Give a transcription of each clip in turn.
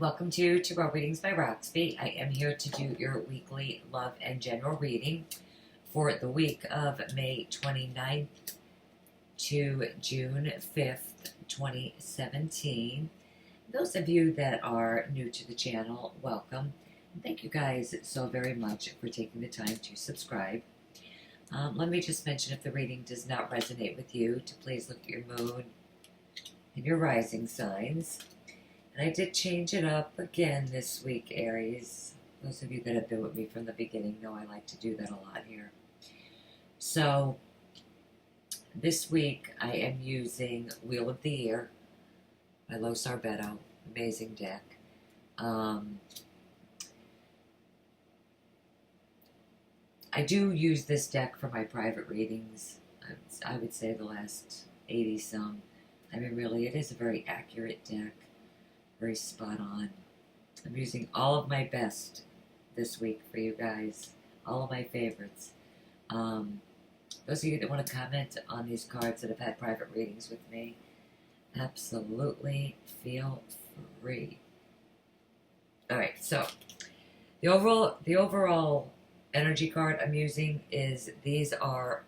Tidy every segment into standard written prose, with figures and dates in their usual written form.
Welcome to Tarot Readings by Roxby. I am here to do your weekly love and general reading for the week of May 29th to June 5th, 2017. Those of you that are new to the channel, welcome. Thank you guys so very much for taking the time to subscribe. Let me just mention, if the reading does not resonate with you, to please look at your moon and your rising signs. And I did change it up again this week, Aries. Those of you that have been with me from the beginning know I like to do that a lot here. So, this week I am using Wheel of the Year by Lo Sorbetto. Amazing deck. I do use this deck for my private readings. I would say the last 80-some. I mean, really, it is a very accurate deck. Very spot on. I'm using all of my best this week for you guys. All of my favorites. Those of you that want to comment on these cards that have had private readings with me, absolutely feel free. Alright, so the overall energy card I'm using is, these are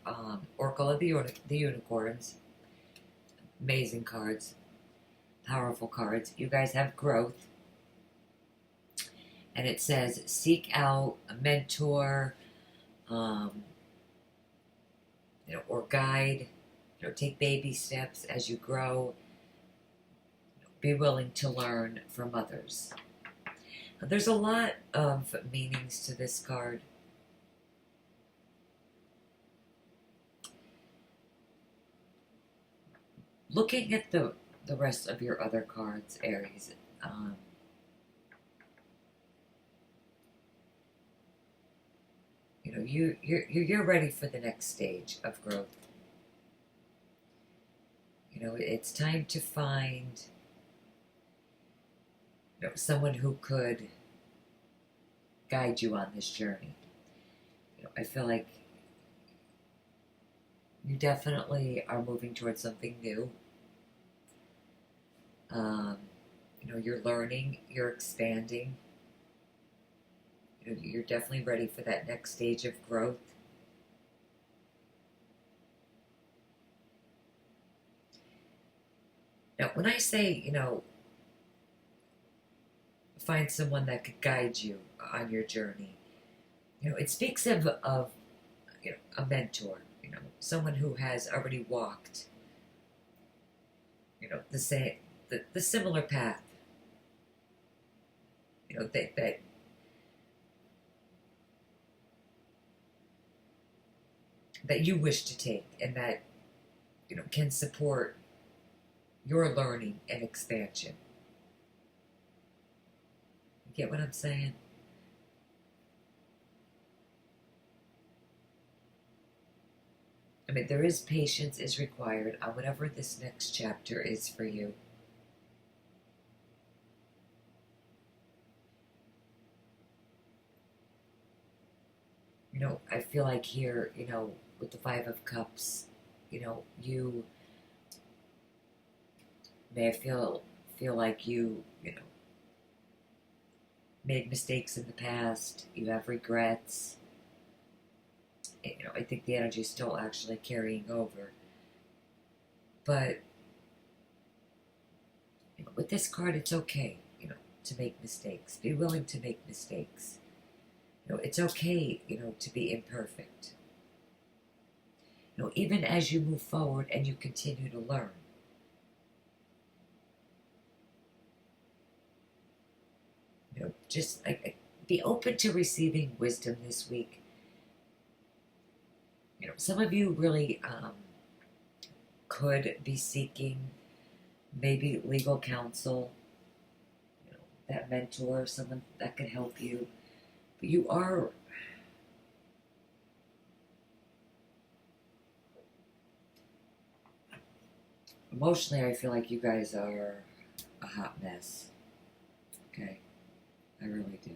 Oracle of the Unicorns. Amazing cards. Powerful cards. You guys have growth. And it says, seek out a mentor, or guide. Take baby steps as you grow. Be willing to learn from others. Now, there's a lot of meanings to this card. Looking at the rest of your other cards, Aries, you're ready for the next stage of growth. It's time to find someone who could guide you on this journey. I feel like you definitely are moving towards something new. You're learning, you're expanding. You're definitely ready for that next stage of growth. Now, when I say, find someone that could guide you on your journey, it speaks of a mentor, someone who has already walked, the similar path, that you wish to take, and that can support your learning and expansion. You get what I'm saying? I mean, there is patience is required on whatever this next chapter is for you. I feel like here, with the Five of Cups, you may feel like you made mistakes in the past. You have regrets. I think the energy is still actually carrying over. But with this card, it's okay, to make mistakes. Be willing to make mistakes. It's okay, to be imperfect. Even as you move forward and you continue to learn. Just be open to receiving wisdom this week. Some of you really could be seeking maybe legal counsel, that mentor, someone that can help you. But you are emotionally, I feel like you guys are a hot mess. Okay, I really do.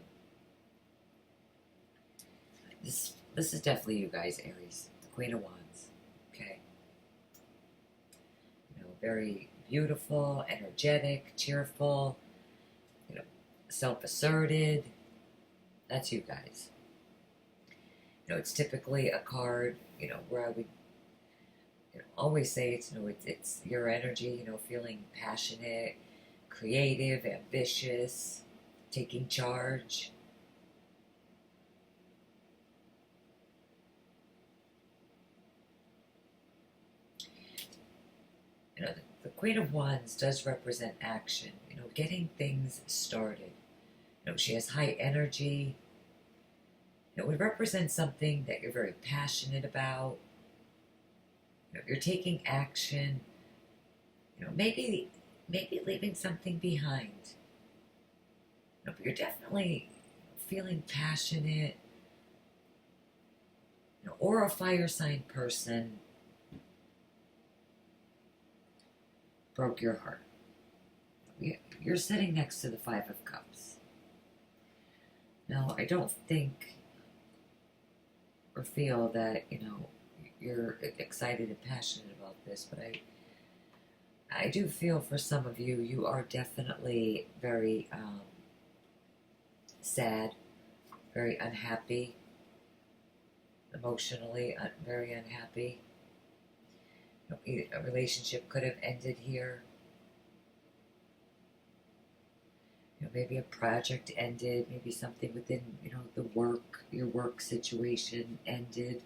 This is definitely you guys, Aries, the Queen of Wands. Okay, very beautiful, energetic, cheerful. self-asserted. That's you guys. It's typically a card, where I would always say it's your energy, feeling passionate, creative, ambitious, taking charge. The Queen of Wands does represent action, getting things started. She has high energy. It would represent something that you're very passionate about. You're taking action. Maybe leaving something behind. But you're definitely feeling passionate. Or a fire sign person broke your heart. You're sitting next to the Five of Cups. Now, I don't think or feel that, you're excited and passionate about this, but I do feel for some of you, you are definitely very sad, very unhappy, emotionally very unhappy. A relationship could have ended here. Maybe a project ended, maybe something within, your work situation ended.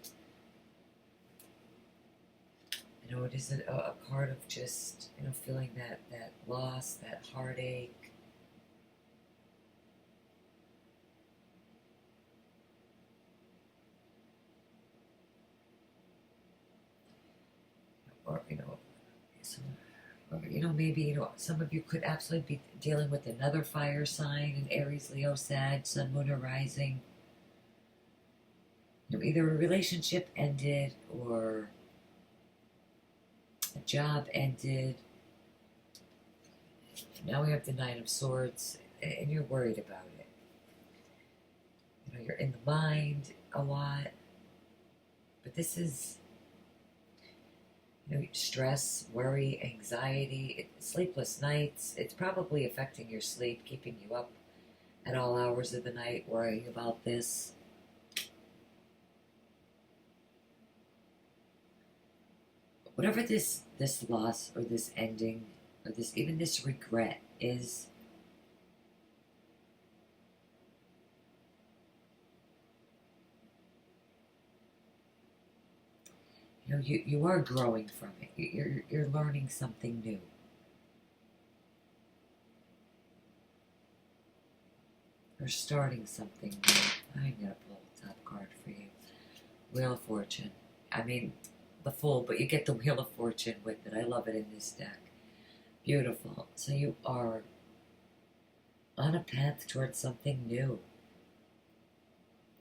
It isn't a card of just, feeling that loss, that heartache. Or, maybe, some of you could absolutely be dealing with another fire sign, an Aries, Leo, Sag, Sun, Moon, or Rising. Either a relationship ended or a job ended. Now we have the Nine of Swords, and you're worried about it. You're in the mind a lot. But this is, stress, worry, anxiety, sleepless nights. It's probably affecting your sleep, keeping you up at all hours of the night, worrying about this. Whatever this loss or this ending or even this regret is, you are growing from it. You're learning something new. You're starting something new. I'm gonna pull the top card for you. Wheel of Fortune. I mean, the Fool, but you get the Wheel of Fortune with it. I love it in this deck. Beautiful. So you are on a path towards something new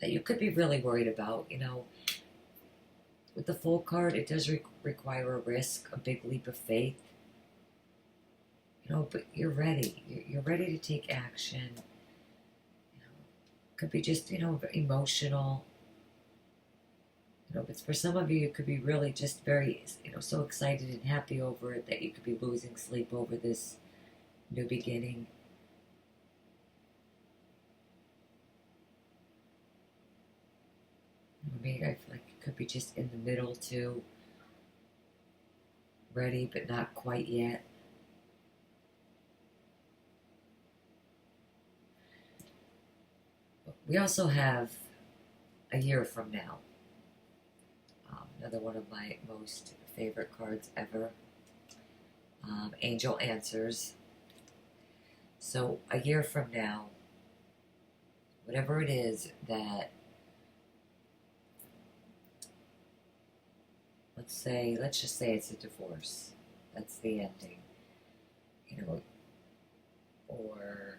that you could be really worried about. With the Fool card, it does require a risk, a big leap of faith. But you're ready. You're ready to take action. Could be just, emotional. But for some of you, it could be really just very, so excited and happy over it that you could be losing sleep over this new beginning. Maybe I feel like it could be just in the middle too. Ready, but not quite yet. We also have a year from now. Another one of my most favorite cards ever. Angel Answers. So a year from now, whatever it is that, let's just say it's a divorce. That's the ending. Or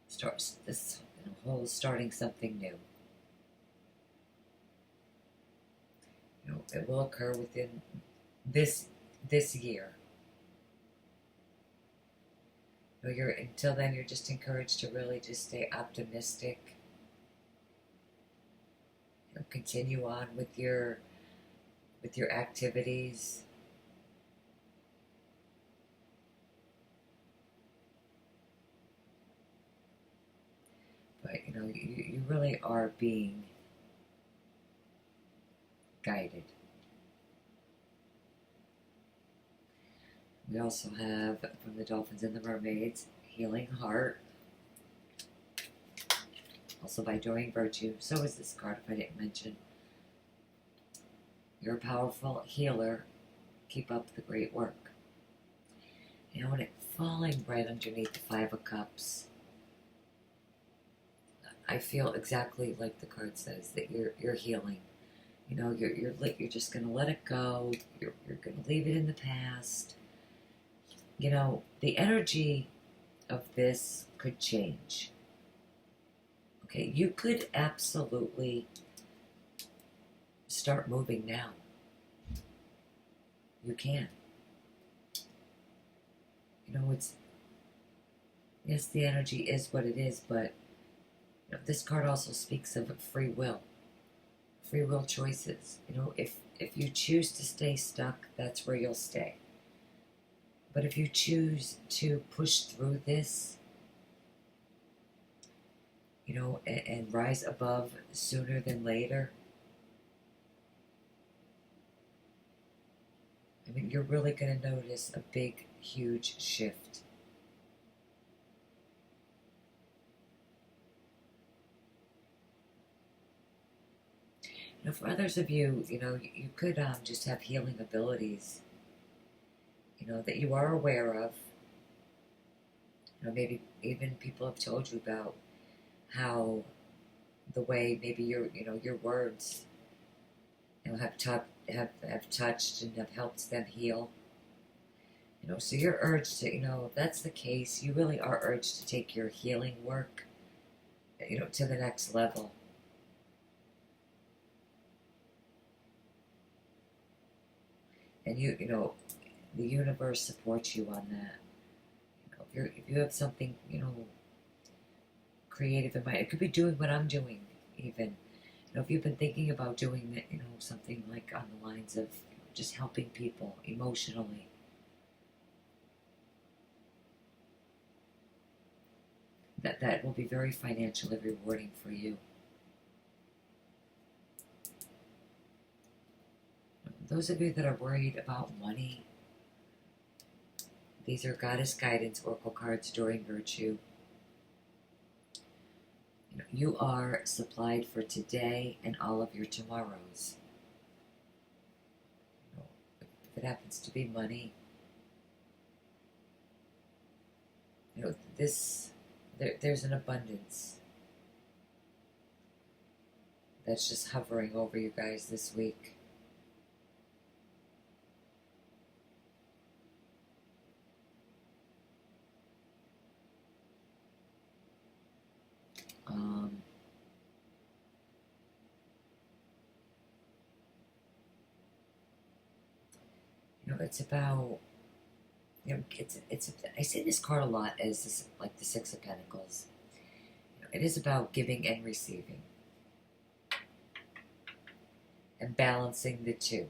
starts this whole starting something new. It will occur within this year. Until then, you're just encouraged to really just stay optimistic. Continue on with your activities. But, you know, you really are being guided. We also have, from the Dolphins and the Mermaids, Healing Heart. Also by Doing Virtue. So is this card, if I didn't mention. You're a powerful healer. Keep up the great work. You know, when it's falling right underneath the Five of Cups, I feel exactly like the card says, that you're healing. You know, you're just gonna let it go. You're gonna leave it in the past. You know, the energy of this could change. Okay, you could absolutely start moving now. You can. You know, yes, the energy is what it is, but you know, this card also speaks of free will choices. You know, if you choose to stay stuck, that's where you'll stay. But if you choose to push through this, you know, and rise above sooner than later, I mean, you're really going to notice a big, huge shift. You know, for others of you, you know, you could just have healing abilities, you know, that you are aware of. You know, maybe even people have told you about how the way maybe your words, you know, have touched and have helped them heal. You know, so you're urged to, you know, if that's the case, you really are urged to take your healing work, you know, to the next level. And you know, the universe supports you on that. You know, if you have something, you know, creative in mind, it could be doing what I'm doing, even. You know, if you've been thinking about doing that, you know, something like on the lines of just helping people emotionally. That will be very financially rewarding for you. Those of you that are worried about money, these are Goddess Guidance Oracle cards during Virtue. You know, you are supplied for today and all of your tomorrows. You know, if it happens to be money, you know, there's an abundance that's just hovering over you guys this week. You know, it's about, you know, I say this card a lot as this, like the Six of Pentacles. You know, it is about giving and receiving, and balancing the two.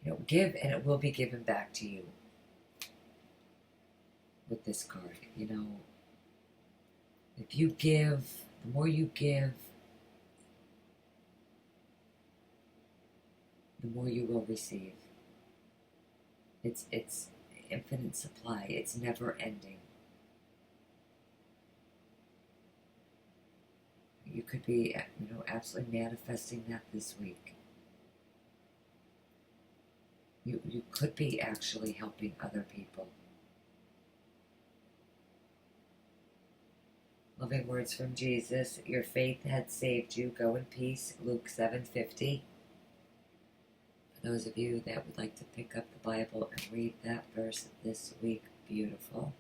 You know, give and it will be given back to you with this card. You know, if you give, the more you give, the more you will receive. It's infinite supply. It's never ending. You could be, you know, absolutely manifesting that this week. You could be actually helping other people. Loving words from Jesus. Your faith had saved you. Go in peace. Luke 7:50. For those of you that would like to pick up the Bible and read that verse this week, beautiful.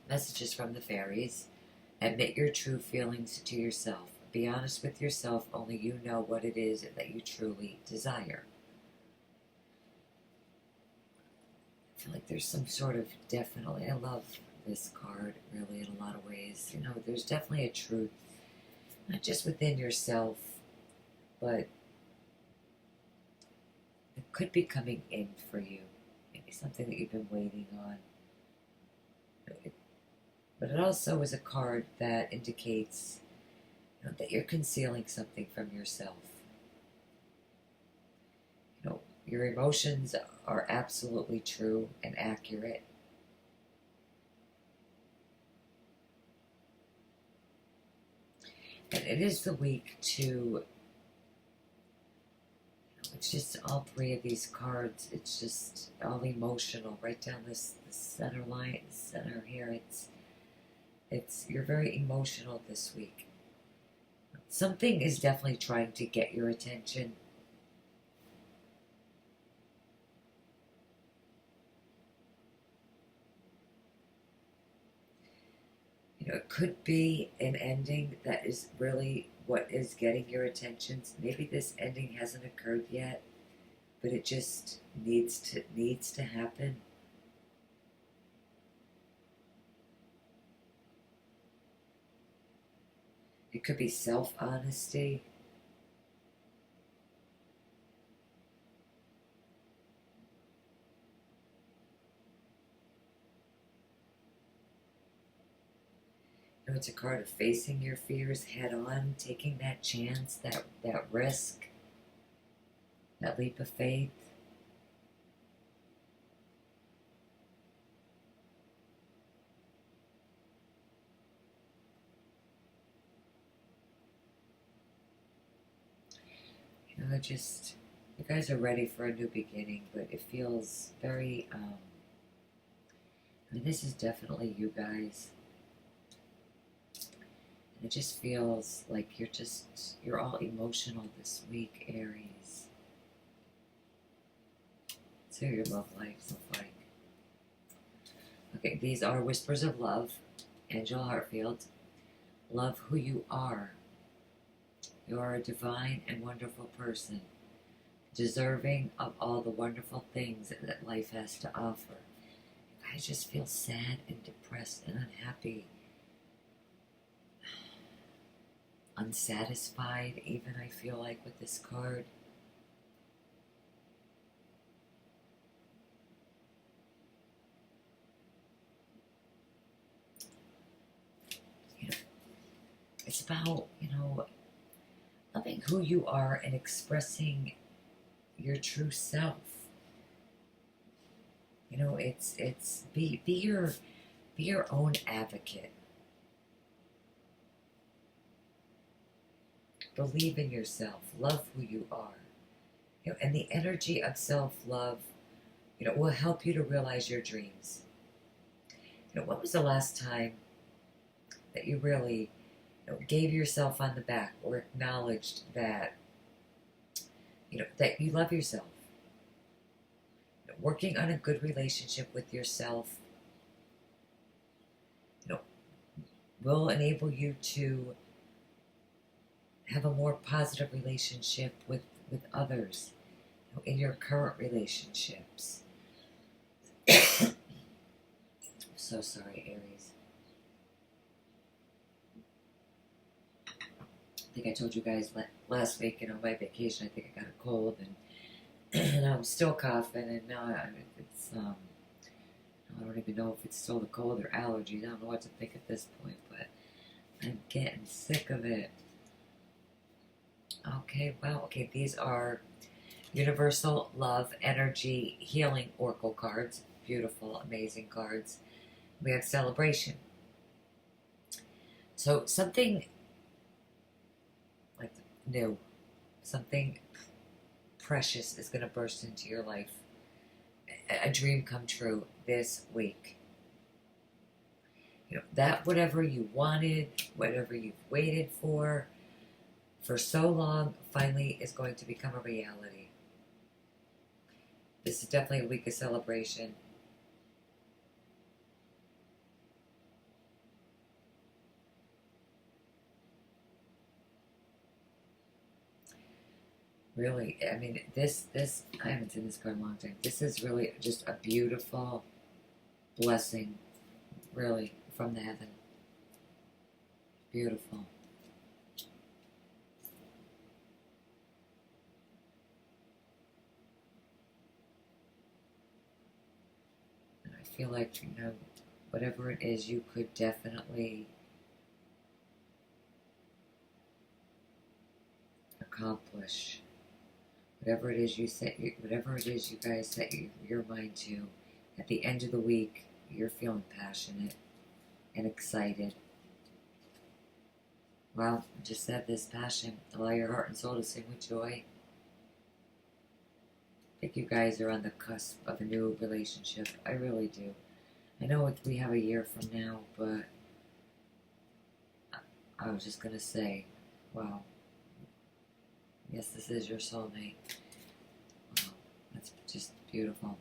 Messages from the fairies. Admit your true feelings to yourself. Be honest with yourself. Only you know what it is that you truly desire. I feel like there's some sort of definitely, I love this card really in a lot of ways. You know, there's definitely a truth, not just within yourself, but it could be coming in for you. Maybe something that you've been waiting on. But it also is a card that indicates, you know, that you're concealing something from yourself. You know, your emotions are absolutely true and accurate. And it is the week to, it's just all three of these cards. It's just all emotional, right down this center line, center here. It's you're very emotional this week. Something is definitely trying to get your attention. You know, it could be an ending that is really what is getting your attention. Maybe this ending hasn't occurred yet, but it just needs to happen. It could be self-honesty. You know, it's a card of facing your fears head on, taking that chance, that risk, that leap of faith. You know, just, you guys are ready for a new beginning, but it feels very, I mean, this is definitely you guys. And it just feels like you're all emotional this week, Aries. So your love life looks like. Okay, these are Whispers of Love, Angel Hartfield. Love who you are. You are a divine and wonderful person, deserving of all the wonderful things that life has to offer. You guys just feel sad and depressed and unhappy, unsatisfied, even, I feel like, with this card. You know, it's about, you know, loving who you are and expressing your true self. You know, it's be your own advocate. Believe in yourself. Love who you are. You know, and the energy of self-love, you know, will help you to realize your dreams. You know, when was the last time that you really, you know, gave yourself on the back or acknowledged that, you know, that you love yourself? You know, working on a good relationship with yourself, you know, will enable you to have a more positive relationship with others, you know, in your current relationships. So sorry, Aries. I think I told you guys last week, you know, my vacation, I think I got a cold, and I'm still coughing, and now it's, I don't even know if it's still the cold or allergies. I don't know what to think at this point, but I'm getting sick of it. Okay, well, okay, these are Universal Love Energy Healing Oracle cards. Beautiful, amazing cards. We have Celebration. So something like new, something precious is going to burst into your life. A dream come true this week. You know, that whatever you wanted, whatever you've waited for so long, finally is going to become a reality. This is definitely a week of celebration. Really, I mean, this, I haven't seen this card in a long time. This is really just a beautiful blessing, really, from the heaven. Beautiful. I feel like, you know, whatever it is, you could definitely accomplish. Whatever it is whatever it is you guys set your mind to, at the end of the week, you're feeling passionate and excited. Well, I just said this passion. Allow your heart and soul to sing with joy. I think you guys are on the cusp of a new relationship. I really do. I know we have a year from now, but I was just going to say, wow. Yes, this is your soulmate. Wow, that's just beautiful.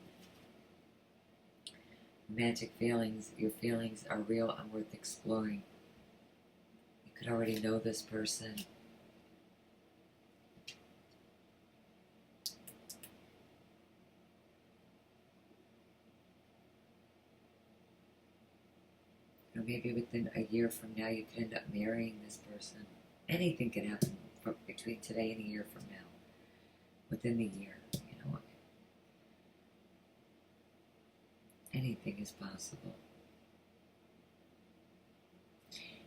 Romantic feelings. Your feelings are real and worth exploring. You could already know this person. You know, maybe within a year from now, you could end up marrying this person. Anything can happen between today and a year from now. Within the year, you know, anything is possible.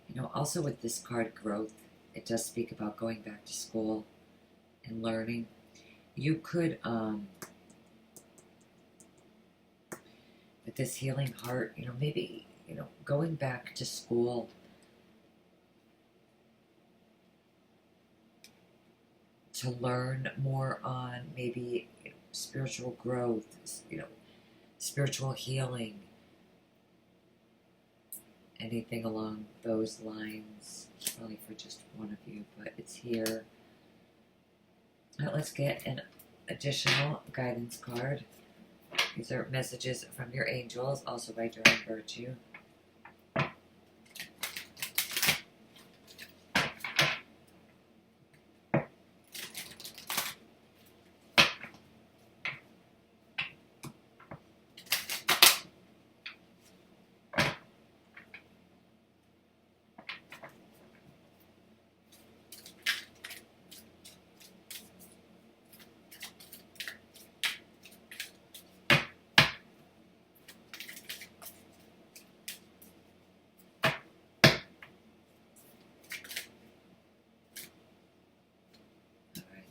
You know, also with this card, growth, it does speak about going back to school and learning. You could, with this healing heart, you know, maybe, you know, going back to school to learn more on maybe, you know, spiritual growth, you know, spiritual healing, anything along those lines. Probably for just one of you, but it's here. Now let's get an additional guidance card. These are messages from your angels, also by Durham Virtue.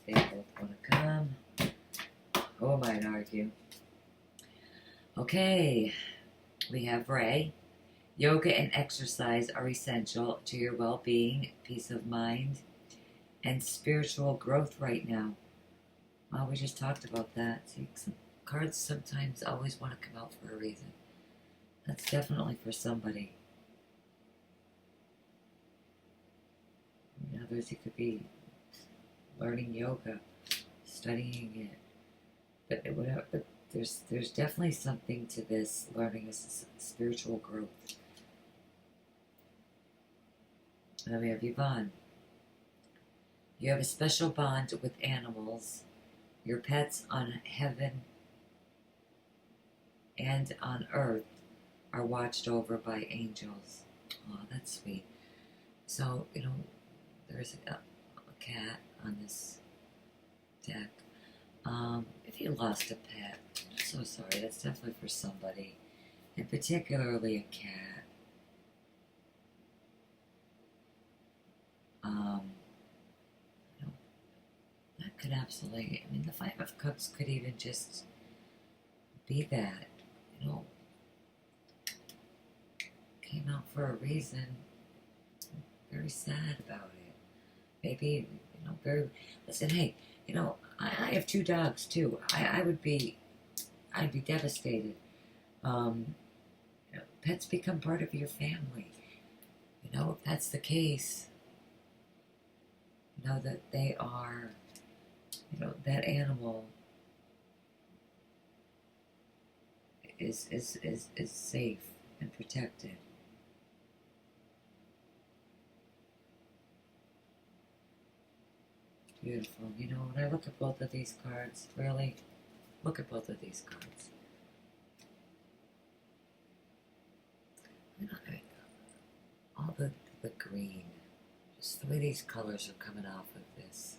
They both want to come. Who am I to argue? Okay, we have Ray. Yoga and exercise are essential to your well-being, peace of mind, and spiritual growth right now. Well, we just talked about that. See, some cards sometimes always want to come out for a reason. That's definitely for somebody. In others, you could be learning yoga, studying it, but there's definitely something to this learning is spiritual growth. Then we have Yvonne. You have a special bond with animals. Your pets on heaven and on earth are watched over by angels. Oh, that's sweet. So, you know, there's a cat on this deck. If you lost a pet, I'm so sorry. That's definitely for somebody, and particularly a cat. You know, that could absolutely. I mean, the Five of Cups could even just be that. You know, came out for a reason. Very sad about it. Maybe, you know, very. Listen, hey, you know, I have 2 dogs too. I'd be devastated. You know, pets become part of your family. You know, if that's the case, know that they are, you know, that animal is safe and protected. Beautiful. You know, when I look at both of these cards, really look at both of these cards. You know, all the green, just the way these colors are coming off of this.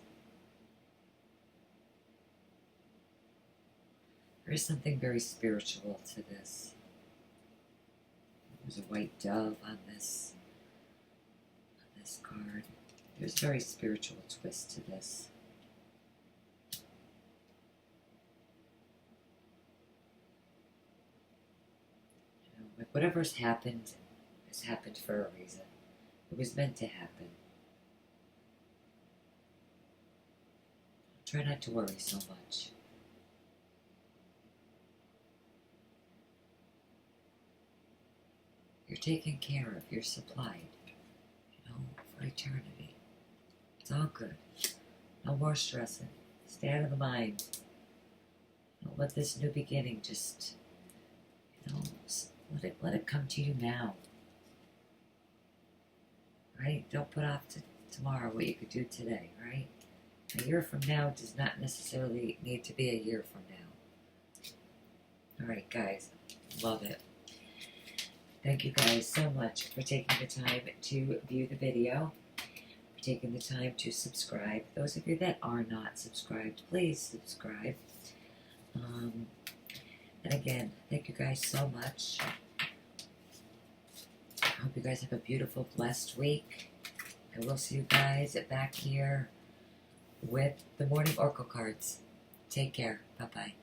There is something very spiritual to this. There's a white dove on this card. There's a very spiritual twist to this. You know, like whatever's happened has happened for a reason. It was meant to happen. Try not to worry so much. You're taken care of. You're supplied. You know, for eternity. It's all good. No more stressing. Stay out of the mind. Don't let this new beginning just, you know, let it come to you now. Right? Don't put off to tomorrow what you could do today, right? A year from now does not necessarily need to be a year from now. Alright, guys. Love it. Thank you guys so much for taking the time to view the video, for taking the time to subscribe. Those of you that are not subscribed, please subscribe. And again, thank you guys so much. I hope you guys have a beautiful, blessed week. I will see you guys back here with the morning oracle cards. Take care. Bye-bye.